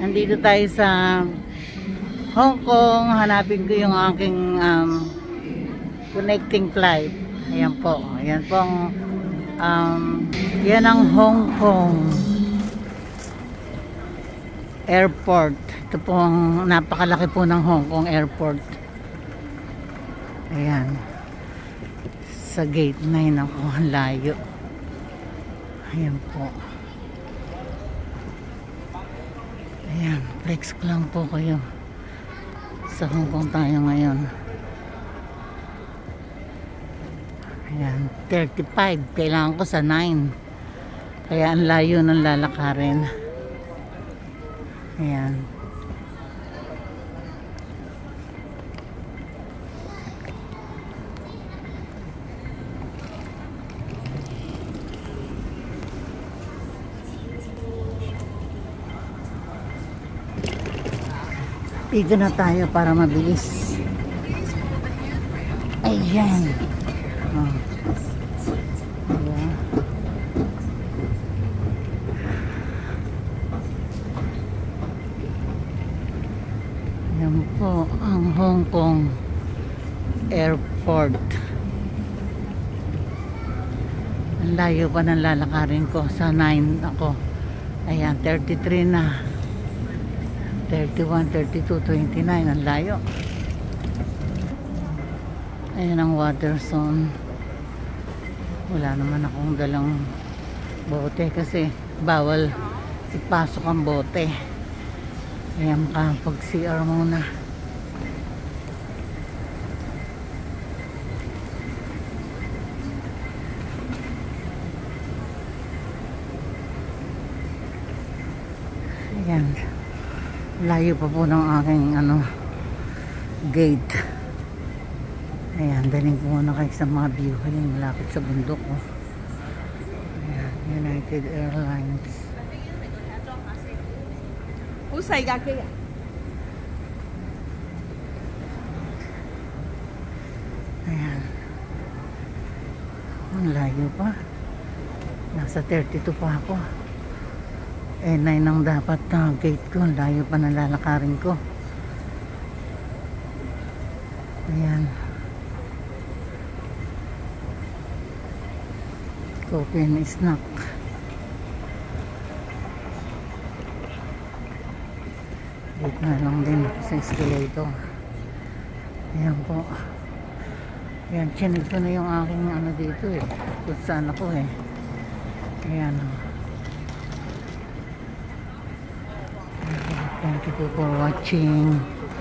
Andito tayo sa Hong Kong. Hanapin ko yung aking connecting flight. Ayan po. Ayan pong yan ang Hong Kong Airport. Ito pong napakalaki po ng Hong Kong Airport. Ayan. Sa gate 9 ako. Ang layo. Ayan po. Ayan, flex ko lang po kayo. Sa Hong Kong tayo ngayon. Ayan, 35. Kailangan ko sa 9. Kaya ang layo ng lalakarin. Ayan. Dito na tayo para mabilis. Ayan. Oh. Diba? Ayan po ang Hong Kong Airport. Ang layo pa ng lalakarin ko. Sa 9 ako. Ayan, 33 na. 31, 32, 29. Ang layo. Ayan ang water zone. Wala naman akong dalang bote kasi bawal ipasok ang bote. Ayan ka pag CR muna. Ayan. Layo pa po ng aking gate. Ayan, daling ko muna kayo sa mga view. Ayan, malapit sa bundok. Oh. Ayan, United Airlines. Ayan. Ang layo pa. Nasa 32 pa ako. Eh, 9 ang dapat gate ko. Layo pa na lalakarin ko. Ayan. Coffee and snack. Dito na lang din sa escalator. Ayan po. Ayan, chinig ko na yung aking dito eh. Kung saan ako eh. Ayan. Thank you for watching.